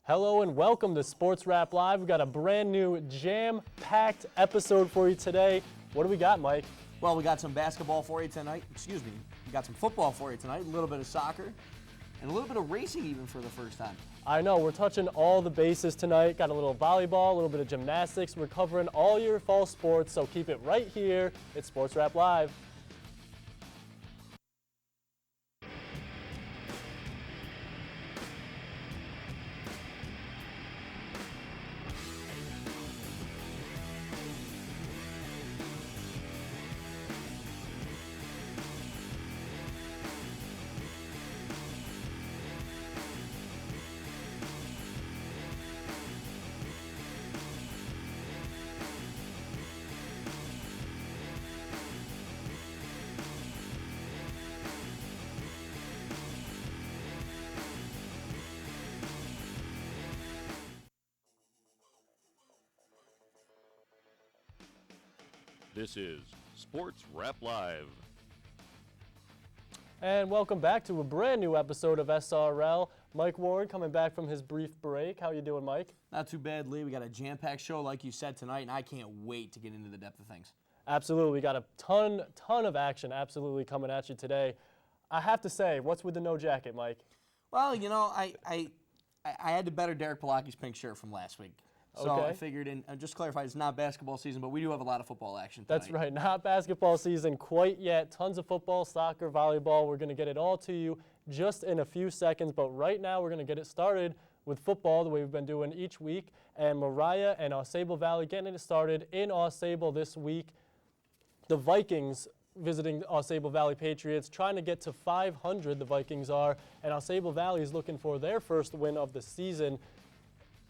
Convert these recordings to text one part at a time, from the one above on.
Hello and welcome to Sports Wrap Live. We've got a brand new jam-packed episode for you today. What do we got, Mike? Well, we got some basketball for you tonight. We got some football for you tonight, a little bit of soccer, and a little bit of racing even for the first time. I know, we're touching all the bases tonight. Got a little volleyball, a little bit of gymnastics. We're covering all your fall sports, so keep it right here. It's Sports Wrap Live. This is Sports Wrap Live. And welcome back to a brand new episode of SRL. Mike Ward coming back from his brief break. How you doing, Mike? Not too bad, Lee. We got a jam-packed show, like you said, tonight, and I can't wait to get into the depth of things. Absolutely. We got a ton of action absolutely coming at you today. I have to say, what's with the no jacket, Mike? Well, you know, I had to better Derek Palaki's pink shirt from last week. So Okay. I figured, and just to clarify, it's not basketball season, but we do have a lot of football action tonight. That's right, not basketball season quite yet. Tons of football, soccer, volleyball. We're going to get it all to you just in a few seconds. But right now, we're going to get it started with football the way we've been doing each week. And Mariah and AuSable Valley getting it started in AuSable this week. The Vikings visiting AuSable Valley Patriots, trying to get to 500, the Vikings are. And AuSable Valley is looking for their first win of the season.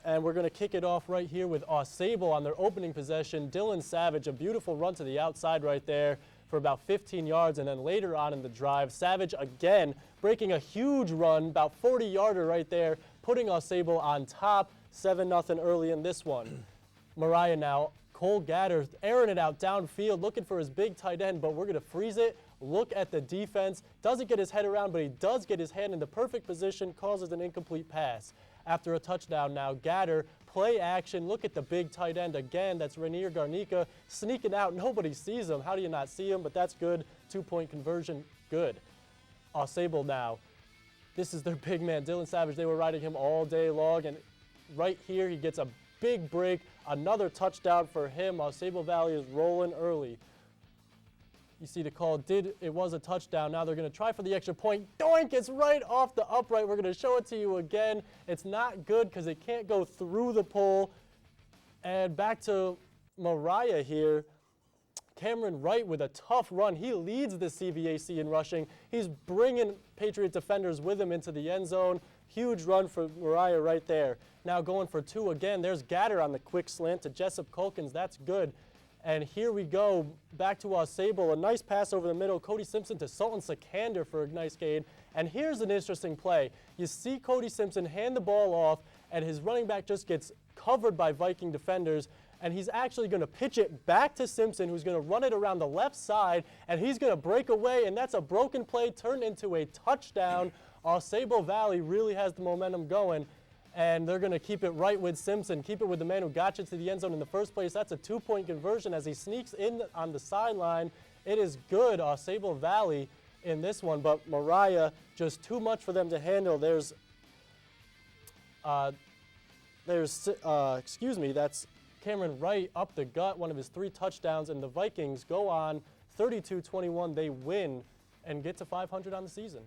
And we're going to kick it off right here with AuSable on their opening possession. Dylan Savage, a beautiful run to the outside right there for about 15 yards. And then later on in the drive, Savage again breaking a huge run, about 40-yarder right there, putting AuSable on top, 7-0 early in this one. Mariah now, Cole Gatter airing it out downfield, looking for his big tight end, but we're going to freeze it. Look at the defense. Doesn't get his head around, but he does get his hand in the perfect position, causes an incomplete pass. After a touchdown now, Gatter, play action. Look at the big tight end again. That's Rainier Garnica sneaking out. Nobody sees him. How do you not see him? But that's good. 2-point conversion, good. AuSable now. This is their big man, Dylan Savage. They were riding him all day long, and right here he gets a big break. Another touchdown for him. AuSable Valley is rolling early. You see the call, it was a touchdown. Now they're going to try for the extra point. Doink, it's right off the upright. We're going to show it to you again. It's not good because it can't go through the pole. And back to Mariah here. Cameron Wright with a tough run. He leads the CVAC in rushing. He's bringing Patriot defenders with him into the end zone. Huge run for Mariah right there. Now going for two again. There's Gatter on the quick slant to Jessup Culkins. That's good. And here we go, back to AuSable. A nice pass over the middle. Cody Simpson to Sultan Sikander for a nice gain. And here's an interesting play. You see Cody Simpson hand the ball off, and his running back just gets covered by Viking defenders. And he's actually going to pitch it back to Simpson, who's going to run it around the left side. And he's going to break away, and that's a broken play turned into a touchdown. AuSable Valley really has the momentum going. And they're going to keep it right with Simpson, keep it with the man who got you to the end zone in the first place. That's a 2-point conversion as he sneaks in on the sideline. It is good, AuSable Valley in this one, but Mariah, just too much for them to handle. That's Cameron Wright up the gut, one of his 3 touchdowns, and the Vikings go on 32-21. They win and get to 500 on the season.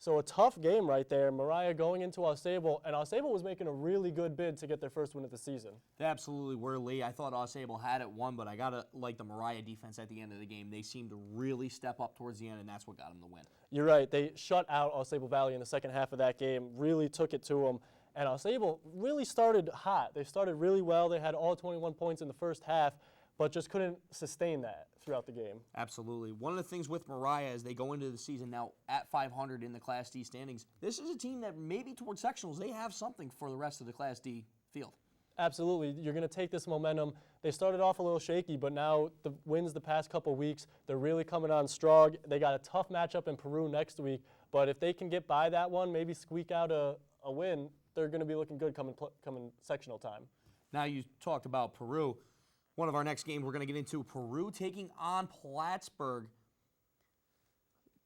So a tough game right there. Mariah going into AuSable, and AuSable was making a really good bid to get their first win of the season. They absolutely were, Lee. I thought AuSable had it won, but I got to like the Mariah defense at the end of the game. They seemed to really step up towards the end, and that's what got them the win. You're right. They shut out AuSable Valley in the second half of that game, really took it to them. And AuSable really started hot. They started really well. They had all 21 points in the first half, but just couldn't sustain that throughout the game. Absolutely. One of the things with Mariah as they go into the season now at 500 in the Class D standings, this is a team that maybe towards sectionals, they have something for the rest of the Class D field. Absolutely. You're going to take this momentum. They started off a little shaky, but now the wins the past couple weeks, they're really coming on strong. They got a tough matchup in Peru next week, but if they can get by that one, maybe squeak out a win, they're going to be looking good coming sectional time. Now you talked about Peru. One of our next games we're going to get into, Peru taking on Plattsburgh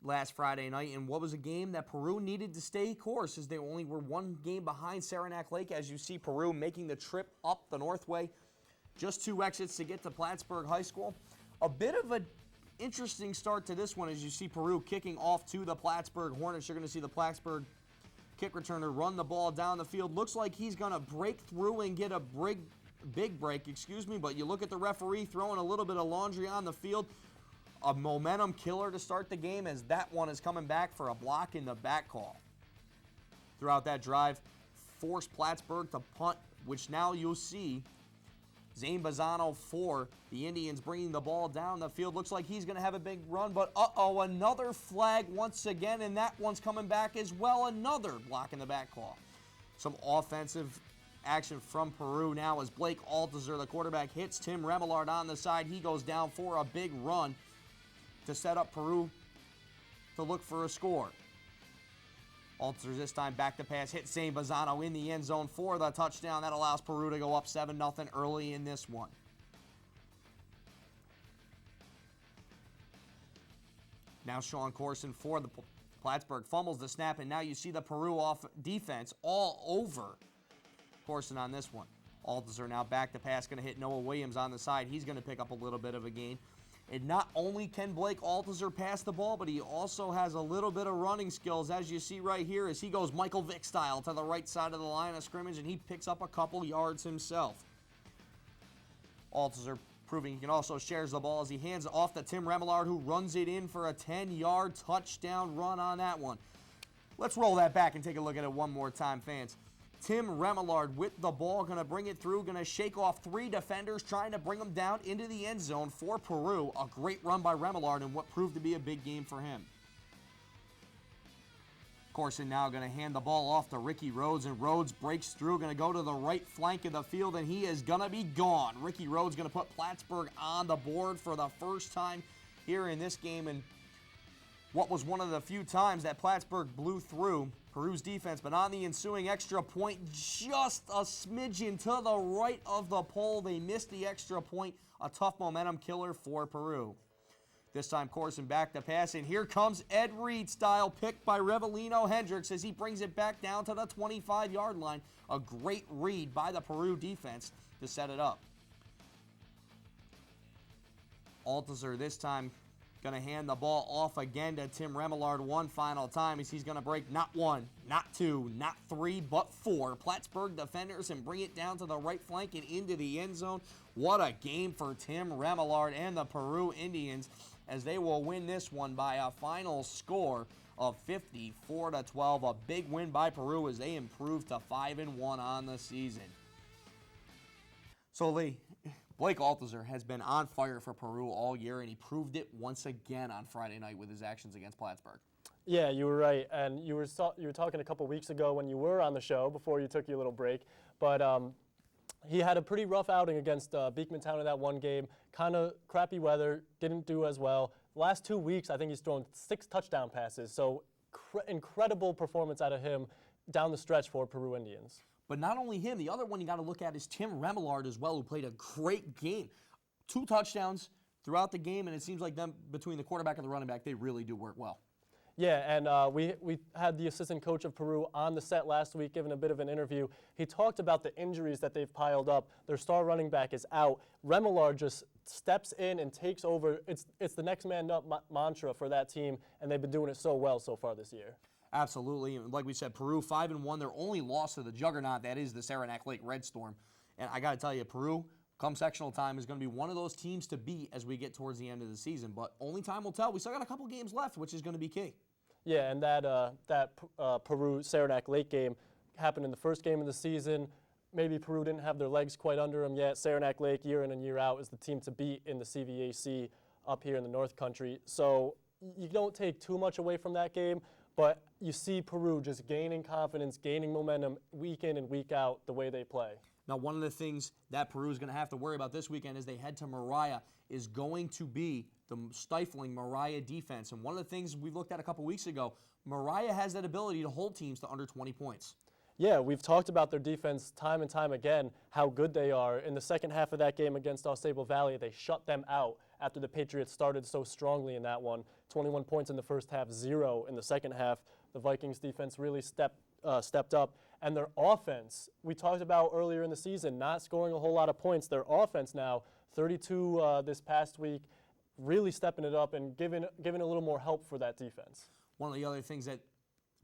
last Friday night. And what was a game that Peru needed to stay course, as they only were one game behind Saranac Lake. As you see Peru making the trip up the Northway. Just 2 exits to get to Plattsburgh High School. A bit of an interesting start to this one as you see Peru kicking off to the Plattsburgh Hornets. You're going to see the Plattsburgh kick returner run the ball down the field. Looks like he's going to break through and get a big break, but you look at the referee throwing a little bit of laundry on the field. A momentum killer to start the game, as that one is coming back for a block in the back call. Throughout that drive, forced Plattsburgh to punt, which now you'll see Zane Bazzano for the Indians bringing the ball down the field. Looks like he's going to have a big run, but another flag once again, and that one's coming back as well. Another block in the back call. Some offensive action from Peru now as Blake Althusser, the quarterback, hits Tim Remillard on the side. He goes down for a big run to set up Peru to look for a score. Althusser this time back to pass, hits Zane Bazzano in the end zone for the touchdown. That allows Peru to go up 7-0 early in this one. Now Sean Corson for the Plattsburgh fumbles the snap, and now you see the Peru off defense all over Corson on this one. Althusser now back to pass, going to hit Noah Williams on the side. He's going to pick up a little bit of a gain. And not only can Blake Althusser pass the ball, but he also has a little bit of running skills, as you see right here, as he goes Michael Vick style to the right side of the line of scrimmage, and he picks up a couple yards himself. Althusser proving he can also shares the ball as he hands it off to Tim Remillard, who runs it in for a 10-yard touchdown run on that one. Let's roll that back and take a look at it one more time, fans. Tim Remillard with the ball, going to bring it through, going to shake off 3 defenders, trying to bring them down into the end zone for Peru. A great run by Remillard and what proved to be a big game for him. Corson now going to hand the ball off to Ricky Rhodes, and Rhodes breaks through, going to go to the right flank of the field, and he is going to be gone. Ricky Rhodes going to put Plattsburgh on the board for the first time here in this game, and what was one of the few times that Plattsburgh blew through Peru's defense. But on the ensuing extra point, just a smidgen to the right of the pole, they missed the extra point. A tough momentum killer for Peru. This time Corson back to pass, and here comes Ed Reed style pick by Revelino Hendricks as he brings it back down to the 25-yard line. A great read by the Peru defense to set it up. Althusser this time going to hand the ball off again to Tim Remillard one final time as he's going to break not 1, not 2, not 3, but 4 Plattsburgh defenders and bring it down to the right flank and into the end zone. What a game for Tim Remillard and the Peru Indians, as they will win this one by a final score of 54-12. A big win by Peru as they improve to 5-1 on the season. So Lee, Blake Althusser has been on fire for Peru all year, and he proved it once again on Friday night with his actions against Plattsburgh. Yeah, you were right, and you were talking a couple weeks ago when you were on the show before you took your little break, but he had a pretty rough outing against Beekmantown in that one game. Kind of crappy weather, didn't do as well. The last 2 weeks, I think he's thrown 6 touchdown passes, so incredible performance out of him down the stretch for Peru Indians. But not only him, the other one you got to look at is Tim Remillard as well, who played a great game. 2 touchdowns throughout the game, and it seems like them between the quarterback and the running back, they really do work well. Yeah, and we had the assistant coach of Peru on the set last week giving a bit of an interview. He talked about the injuries that they've piled up. Their star running back is out. Remillard just steps in and takes over. It's the next man up mantra for that team, and they've been doing it so well so far this year. Absolutely. And like we said, Peru 5-1. Their only loss to the juggernaut, that is the Saranac Lake Red Storm. And I got to tell you, Peru, come sectional time, is going to be one of those teams to beat as we get towards the end of the season. But only time will tell. We still got a couple games left, which is going to be key. Yeah, and that Peru-Saranac Lake game happened in the first game of the season. Maybe Peru didn't have their legs quite under them yet. Saranac Lake, year in and year out, is the team to beat in the CVAC up here in the North Country. So you don't take too much away from that game, but you see Peru just gaining confidence, gaining momentum week in and week out the way they play. Now, one of the things that Peru is going to have to worry about this weekend as they head to Moriah is going to be the stifling Moriah defense. And one of the things we looked at a couple weeks ago, Moriah has that ability to hold teams to under 20 points. Yeah, we've talked about their defense time and time again, how good they are. In the second half of that game against Ausable Valley, they shut them out after the Patriots started so strongly in that one. 21 points in the first half, 0 in the second half. The Vikings defense really stepped up. And their offense, we talked about earlier in the season, not scoring a whole lot of points. Their offense now, 32 this past week, really stepping it up and giving a little more help for that defense. One of the other things that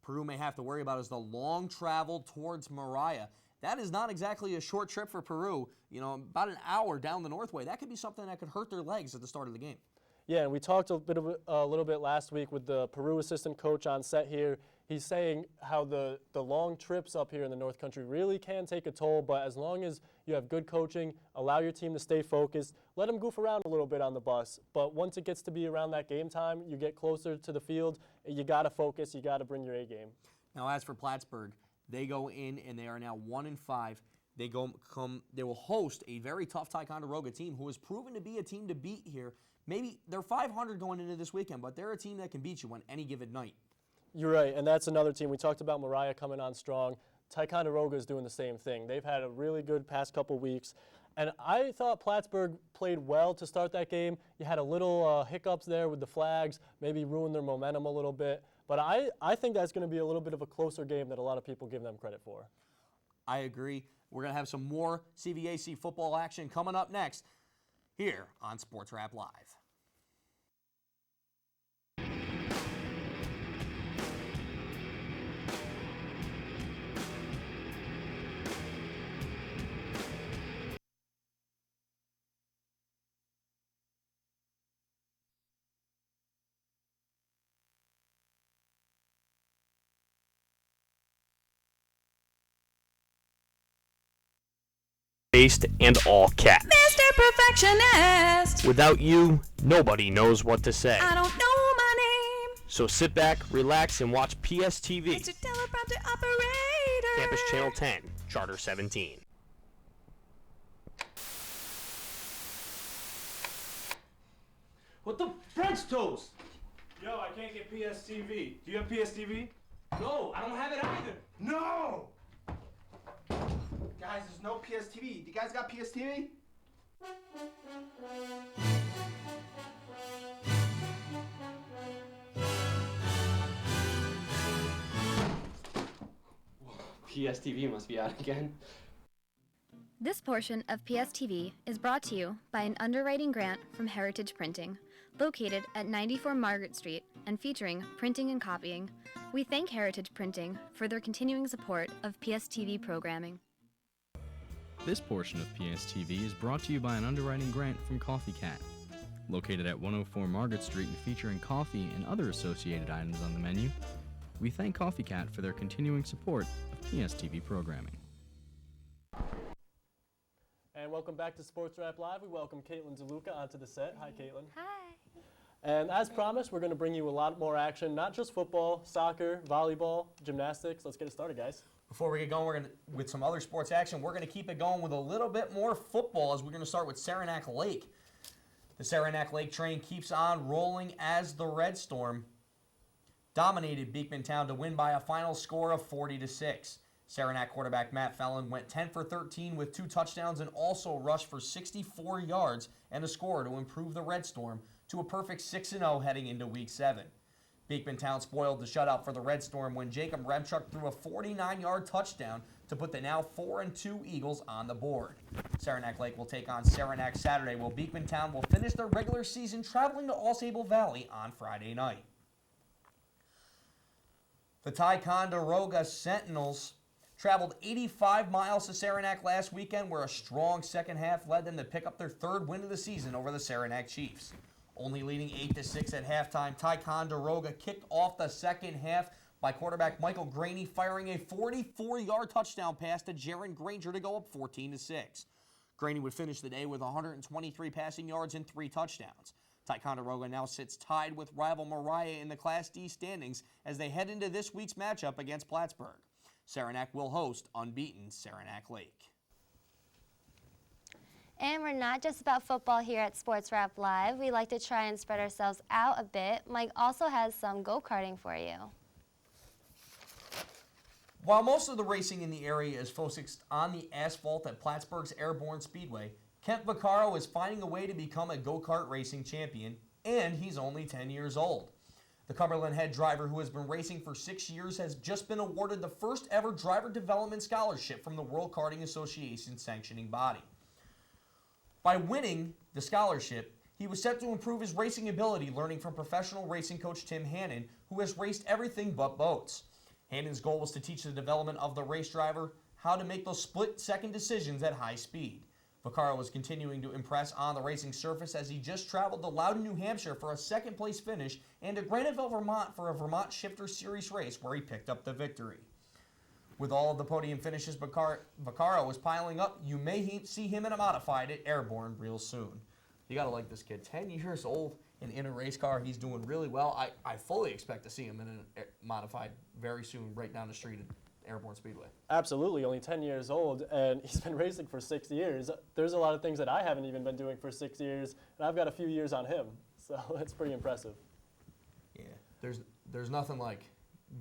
Peru may have to worry about is the long travel towards Mariah. That is not exactly a short trip for Peru. You know, about an hour down the Northway. That could be something that could hurt their legs at the start of the game. Yeah, and we talked a little bit last week with the Peru assistant coach on set here. He's saying how the long trips up here in the North Country really can take a toll, but as long as you have good coaching, allow your team to stay focused, let them goof around a little bit on the bus. But once it gets to be around that game time, you get closer to the field, you got to focus, you got to bring your A game. Now, as for Plattsburgh, they go in and they are now 1-5. They will host a very tough Ticonderoga team who has proven to be a team to beat here. Maybe they're 500 going into this weekend, but they're a team that can beat you on any given night. You're right, and that's another team. We talked about Mariah coming on strong. Ticonderoga is doing the same thing. They've had a really good past couple weeks, and I thought Plattsburgh played well to start that game. You had a little hiccups there with the flags, maybe ruined their momentum a little bit, but I think that's going to be a little bit of a closer game than a lot of people give them credit for. I agree. We're going to have some more CVAC football action coming up next here on Sports Wrap Live. Based and all caps. Mr. Perfectionist. Without you, nobody knows what to say. I don't know my name. So sit back, relax, and watch PSTV. Mr. Teleprompter Operator. Campus Channel 10, Charter 17. What the French toast? Yo, I can't get PSTV. Do you have PSTV? No, I don't have it either. No! Guys, there's no PSTV. You guys got PSTV? PSTV must be out again. This portion of PSTV is brought to you by an underwriting grant from Heritage Printing, located at 94 Margaret Street and featuring printing and copying. We thank Heritage Printing for their continuing support of PSTV programming. This portion of PSTV is brought to you by an underwriting grant from Coffee Cat. Located at 104 Margaret Street and featuring coffee and other associated items on the menu, we thank Coffee Cat for their continuing support of PSTV programming. And welcome back to Sports Wrap Live. We welcome Caitlin DeLuca onto the set. Hi, Caitlin. Hi. And as promised, we're going to bring you a lot more action, not just football, soccer, volleyball, gymnastics. Let's get it started, guys. Before we get going, we're going to, with some other sports action, we're going to keep it going with a little bit more football as we're going to start with Saranac Lake. The Saranac Lake train keeps on rolling as the Red Storm dominated Beekmantown to win by a final score of 40-6. Saranac quarterback Matt Fallon went 10 for 13 with 2 touchdowns and also rushed for 64 yards and a score to improve the Red Storm to a perfect 6-0 heading into Week 7. Beekmantown spoiled the shutout for the Red Storm when Jacob Remchuk threw a 49-yard touchdown to put the now 4-2 Eagles on the board. Saranac Lake will take on Saranac Saturday, while Beekmantown will finish their regular season traveling to Ausable Valley on Friday night. The Ticonderoga Sentinels traveled 85 miles to Saranac last weekend, where a strong second half led them to pick up their 3rd win of the season over the Saranac Chiefs. Only leading 8-6 at halftime, Ticonderoga kicked off the second half by quarterback Michael Graney firing a 44-yard touchdown pass to Jaron Granger to go up 14-6. Graney would finish the day with 123 passing yards and 3 touchdowns. Ticonderoga now sits tied with rival Mariah in the Class D standings as they head into this week's matchup against Plattsburgh. Saranac will host unbeaten Saranac Lake. And we're not just about football here at Sports Wrap Live. We like to try and spread ourselves out a bit. Mike also has some go-karting for you. While most of the racing in the area is focused on the asphalt at Plattsburgh's Airborne Speedway, Kent Vaccaro is finding a way to become a go-kart racing champion, and he's only 10 years old. The Cumberland Head driver, who has been racing for 6 years, has just been awarded the first ever driver development scholarship from the World Karting Association sanctioning body. By winning the scholarship, he was set to improve his racing ability, learning from professional racing coach Tim Hannon, who has raced everything but boats. Hannon's goal was to teach the development of the race driver how to make those split-second decisions at high speed. Vaccaro was continuing to impress on the racing surface as he just traveled to Loudon, New Hampshire for a second-place finish and to Graniteville, Vermont for a Vermont Shifter Series race where he picked up the victory. With all of the podium finishes Vaccaro was piling up, you may see him in a modified at Airborne real soon. You gotta like this kid. 10 years old and in a race car, he's doing really well. I fully expect to see him in a modified very soon, right down the street at Airborne Speedway. Absolutely, only 10 years old, and he's been racing for 6 years. There's a lot of things that I haven't even been doing for 6 years, and I've got a few years on him, so that's pretty impressive. Yeah, there's nothing like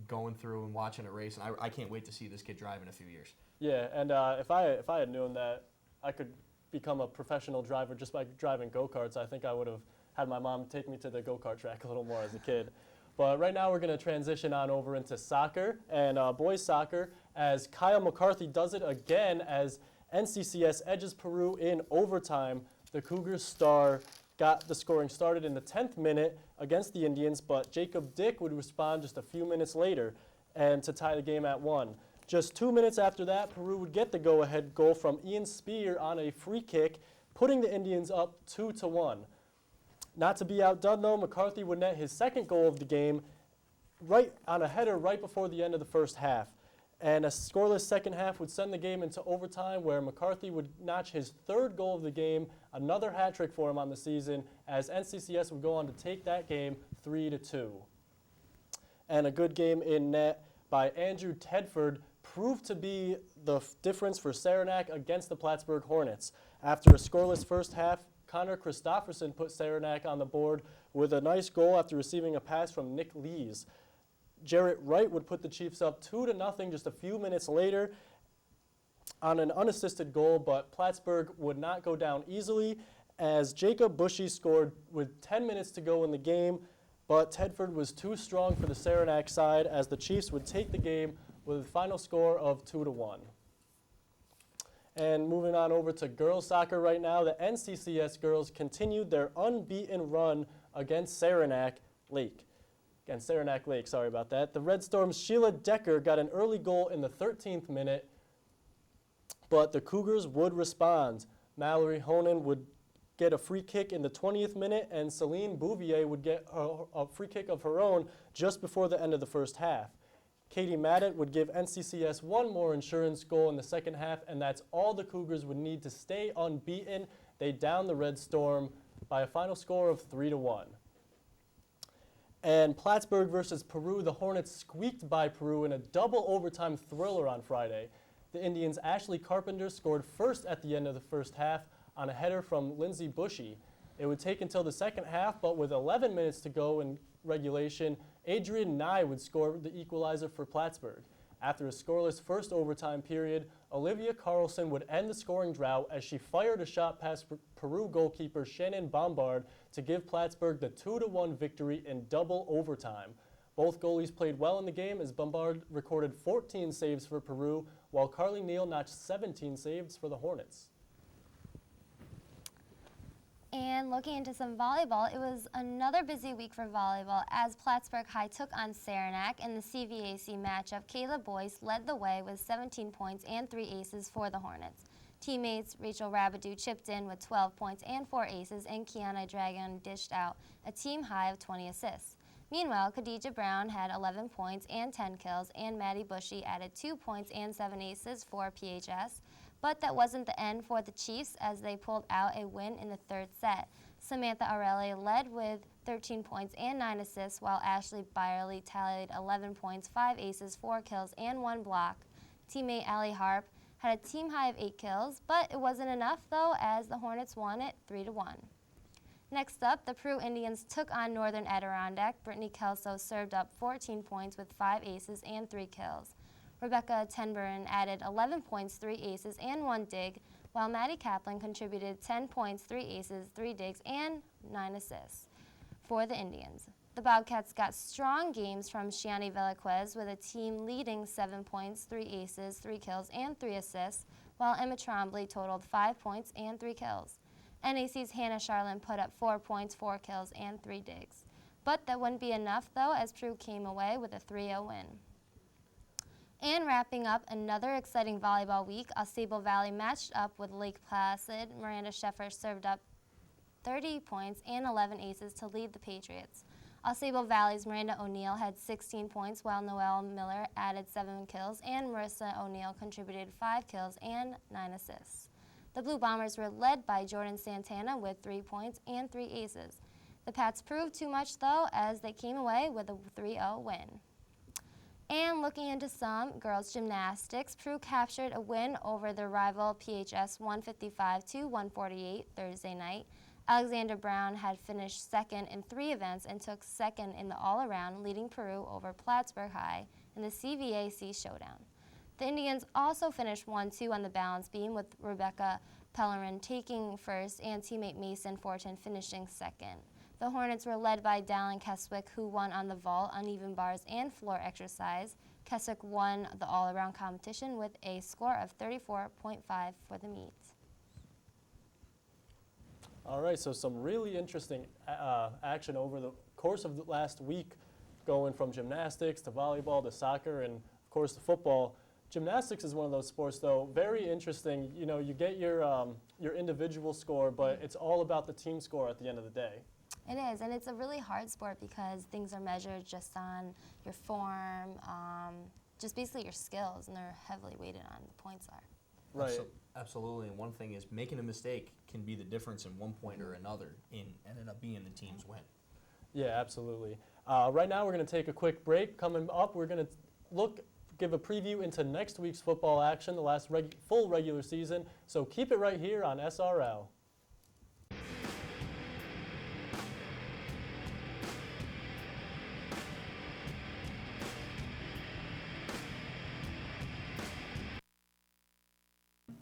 going through and watching a race, and I can't wait to see this kid drive in a few years. Yeah, and if I had known that I could become a professional driver just by driving go-karts, I think I would have had my mom take me to the go-kart track a little more as a kid. But right now we're going to transition on over into soccer and boys soccer as Kyle McCarthy does it again as NCCS edges Peru in overtime. The Cougars star got the scoring started in the 10th minute against the Indians, but Jacob Dick would respond just a few minutes later and to tie the game at 1. Just 2 minutes after that, Peru would get the go-ahead goal from Ian Spear on a free kick, putting the Indians up 2-1. Not to be outdone, though, McCarthy would net his second goal of the game right on a header right before the end of the first half. And a scoreless second half would send the game into overtime where McCarthy would notch his third goal of the game, another hat trick for him on the season, as NCCS would go on to take that game 3-2. And a good game in net by Andrew Tedford proved to be the difference for Saranac against the Plattsburgh Hornets. After a scoreless first half, Connor Christofferson put Saranac on the board with a nice goal after receiving a pass from Nick Lees. Jarrett Wright would put the Chiefs up 2-0 just a few minutes later on an unassisted goal, but Plattsburgh would not go down easily as Jacob Bushy scored with 10 minutes to go in the game, but Tedford was too strong for the Saranac side as the Chiefs would take the game with a final score of 2-1. And moving on over to girls soccer right now, the NCCS girls continued their unbeaten run against Saranac Lake. Sorry about that. The Red Storm's Sheila Decker got an early goal in the 13th minute, but the Cougars would respond. Mallory Honan would get a free kick in the 20th minute, and Celine Bouvier would get a free kick of her own just before the end of the first half. Katie Madden would give NCCS one more insurance goal in the second half, and that's all the Cougars would need to stay unbeaten. They downed the Red Storm by a final score of 3-1. And Plattsburgh versus Peru, the Hornets squeaked by Peru in a double overtime thriller on Friday. The Indians' Ashley Carpenter scored first at the end of the first half on a header from Lindsay Bushy. It would take until the second half, but with 11 minutes to go in regulation, Adrian Nye would score the equalizer for Plattsburgh. After a scoreless first overtime period, Olivia Carlson would end the scoring drought as she fired a shot past Peru goalkeeper Shannon Bombard to give Plattsburgh the 2-1 victory in double overtime. Both goalies played well in the game as Bombard recorded 14 saves for Peru, while Carly Neal notched 17 saves for the Hornets. And looking into some volleyball, it was another busy week for volleyball as Plattsburgh High took on Saranac in the CVAC matchup. Kayla Boyce led the way with 17 points and 3 aces for the Hornets. Teammates Rachel Rabidou chipped in with 12 points and 4 aces, and Kiana Dragon dished out a team high of 20 assists. Meanwhile, Khadija Brown had 11 points and 10 kills, and Maddie Bushy added 2 points and 7 aces for PHS. But that wasn't the end for the Chiefs as they pulled out a win in the third set. Samantha Arelli led with 13 points and 9 assists, while Ashley Byerly tallied 11 points, 5 aces, 4 kills, and 1 block. Teammate Allie Harp had a team high of 8 kills, but it wasn't enough though as the Hornets won it 3-1. Next up, the Peru Indians took on Northern Adirondack. Brittany Kelso served up 14 points with 5 aces and 3 kills. Rebecca Tenburn added 11 points, 3 aces, and 1 dig, while Maddie Kaplan contributed 10 points, 3 aces, 3 digs, and 9 assists for the Indians. The Bobcats got strong games from Shiani Velasquez with a team leading 7 points, 3 aces, 3 kills, and 3 assists, while Emma Trombley totaled 5 points and 3 kills. NAC's Hannah Charlin put up 4 points, 4 kills, and 3 digs. But that wouldn't be enough, though, as Peru came away with a 3-0 win. And wrapping up another exciting volleyball week, Osable Valley matched up with Lake Placid. Miranda Sheffer served up 30 points and 11 aces to lead the Patriots. Osable Valley's Miranda O'Neill had 16 points, while Noelle Miller added 7 kills, and Marissa O'Neill contributed 5 kills and 9 assists. The Blue Bombers were led by Jordan Santana with 3 points and 3 aces. The Pats proved too much, though, as they came away with a 3-0 win. And looking into some girls' gymnastics, Peru captured a win over their rival PHS 155-148 Thursday night. Alexander Brown had finished second in 3 events and took second in the all-around, leading Peru over Plattsburgh High in the CVAC showdown. The Indians also finished 1-2 on the balance beam, with Rebecca Pellerin taking first and teammate Mason Fortin finishing second. The Hornets were led by Dallin Keswick, who won on the vault, uneven bars, and floor exercise. Keswick won the all-around competition with a score of 34.5 for the meet. All right, so some really interesting action over the course of the last week, going from gymnastics to volleyball to soccer and, of course, to football. Gymnastics is one of those sports, though, very interesting. You know, you get your individual score, but it's all about the team score at the end of the day. It is, and it's a really hard sport because things are measured just on your form, just basically your skills, and they're heavily weighted on the points are. Right. Absolutely, and one thing is making a mistake can be the difference in 1 point or another in ended up being the team's win. Yeah, absolutely. Right now we're going to take a quick break. Coming up, we're going to give a preview into next week's football action, the last full regular season. So keep it right here on SRL.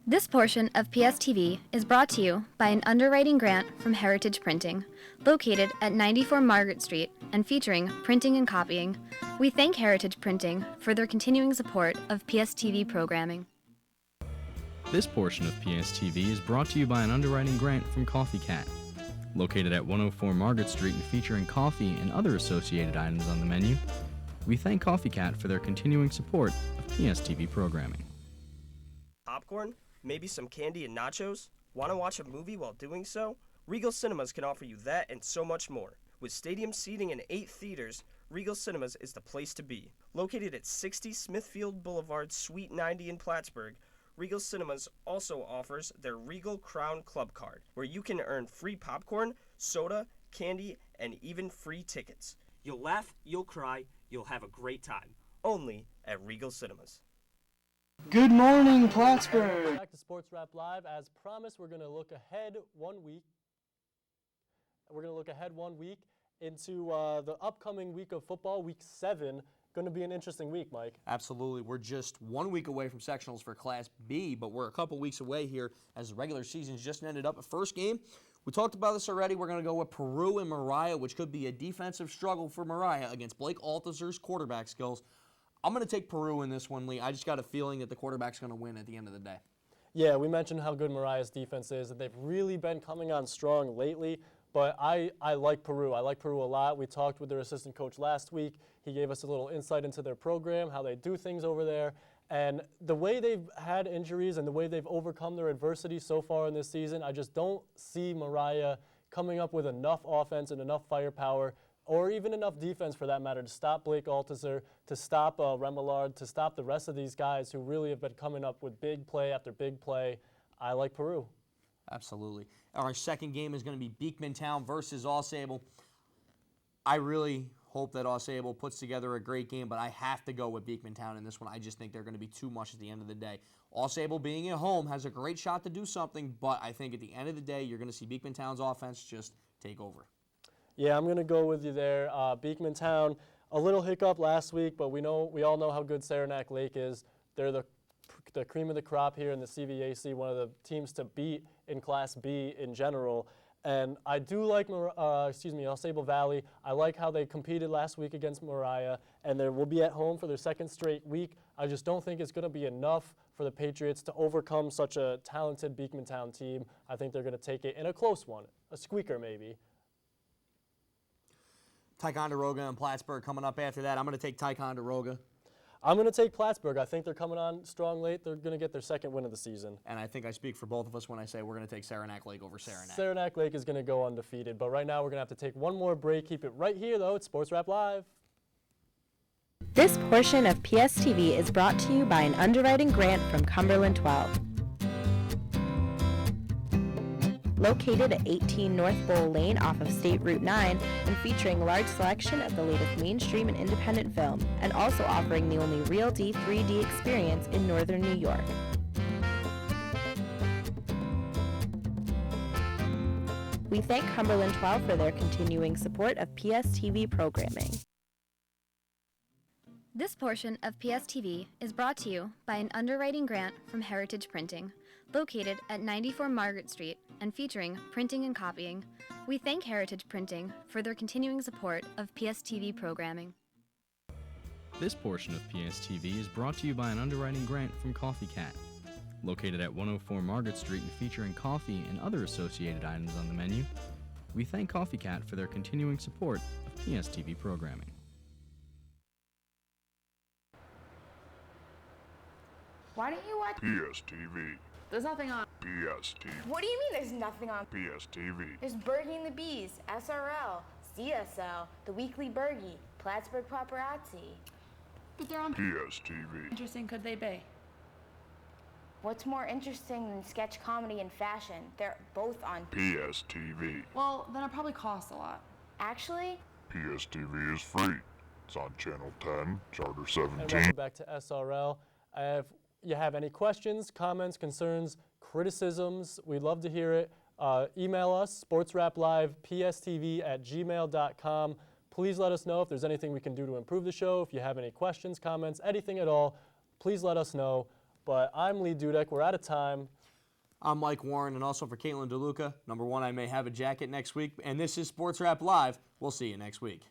This portion of PSTV is brought to you by an underwriting grant from Heritage Printing, located at 94 Margaret Street and featuring printing and copying. We thank Heritage Printing for their continuing support of PSTV programming. This portion of PSTV is brought to you by an underwriting grant from Coffee Cat. Located at 104 Margaret Street and featuring coffee and other associated items on the menu, we thank Coffee Cat for their continuing support of PSTV programming. Popcorn? Maybe some candy and nachos? Want to watch a movie while doing so? Regal Cinemas can offer you that and so much more. With stadium seating and 8 theaters, Regal Cinemas is the place to be. Located at 60 Smithfield Boulevard, Suite 90 in Plattsburgh, Regal Cinemas also offers their Regal Crown Club Card, where you can earn free popcorn, soda, candy, and even free tickets. You'll laugh, you'll cry, you'll have a great time. Only at Regal Cinemas. Good morning, Plattsburgh! Back to Sports Wrap Live. As promised, we're going to look ahead 1 week. We're going to look ahead 1 week into the upcoming week of football, week 7. Going to be an interesting week, Mike. Absolutely. We're just 1 week away from sectionals for Class B, but we're a couple weeks away here as the regular season's just ended up. A first game, we talked about this already. We're going to go with Peru and Mariah, which could be a defensive struggle for Mariah against Blake Altazer's quarterback skills. I'm going to take Peru in this one, Lee. I just got a feeling that the quarterback's going to win at the end of the day. Yeah, we mentioned how good Mariah's defense is, and they've really been coming on strong lately. But I like Peru. I like Peru a lot. We talked with their assistant coach last week. He gave us a little insight into their program, how they do things over there. And the way they've had injuries and the way they've overcome their adversity so far in this season, I just don't see Mariah coming up with enough offense and enough firepower, or even enough defense for that matter, to stop Blake Altazer, to stop Remillard, to stop the rest of these guys who really have been coming up with big play after big play. I like Peru. Absolutely. Our second game is going to be Beekmantown versus AuSable. I really hope that AuSable puts together a great game, but I have to go with Beekmantown in this one. I just think they're going to be too much at the end of the day. AuSable being at home has a great shot to do something, but I think at the end of the day, you're going to see Beekmantown's offense just take over. Yeah, I'm going to go with you there. Beekmantown, a little hiccup last week, but we all know how good Saranac Lake is. They're the cream of the crop here in the CVAC, one of the teams to beat in Class B in general. And I do like AuSable Valley. I like how they competed last week against Mariah, and they will be at home for their second straight week. I just don't think it's going to be enough for the Patriots to overcome such a talented Beekmantown team. I think they're going to take it in a close one, a squeaker maybe. Ticonderoga and Plattsburgh coming up after that. I'm going to take Ticonderoga. I'm going to take Plattsburgh. I think they're coming on strong late. They're going to get their second win of the season. And I think I speak for both of us when I say we're going to take Saranac Lake over Saranac. Saranac Lake is going to go undefeated. But right now we're going to have to take one more break. Keep it right here, though. It's Sports Wrap Live. This portion of PSTV is brought to you by an underwriting grant from Cumberland 12. Located at 18 North Bowl Lane off of State Route 9 and featuring a large selection of the latest mainstream and independent film, and also offering the only Real D 3D experience in northern New York. We thank Cumberland 12 for their continuing support of PSTV programming. This portion of PSTV is brought to you by an underwriting grant from Heritage Printing, located at 94 Margaret Street and featuring printing and copying. We thank Heritage Printing for their continuing support of PSTV programming. This portion of PSTV is brought to you by an underwriting grant from Coffee Cat. Located at 104 Margaret Street and featuring coffee and other associated items on the menu, we thank Coffee Cat for their continuing support of PSTV programming. Why don't you watch PSTV? There's nothing on. PSTV. What do you mean there's nothing on? PSTV. There's Bergie and the Bees, SRL, CSL, The Weekly Bergie, Plattsburgh Paparazzi. But they're on PSTV. Interesting could they be? What's more interesting than sketch comedy and fashion? They're both on PSTV. Well, then it probably costs a lot. Actually? PSTV is free. It's on Channel 10, Charter And 17. welcome back to SRL. If you have any questions, comments, concerns, criticisms, we'd love to hear it. Email us, sportswraplivepstv@gmail.com. Please let us know if there's anything we can do to improve the show. If you have any questions, comments, anything at all, please let us know. But I'm Lee Dudek. We're out of time. I'm Mike Warren, and also for Caitlin DeLuca. Number one, I may have a jacket next week. And this is Sports Wrap Live. We'll see you next week.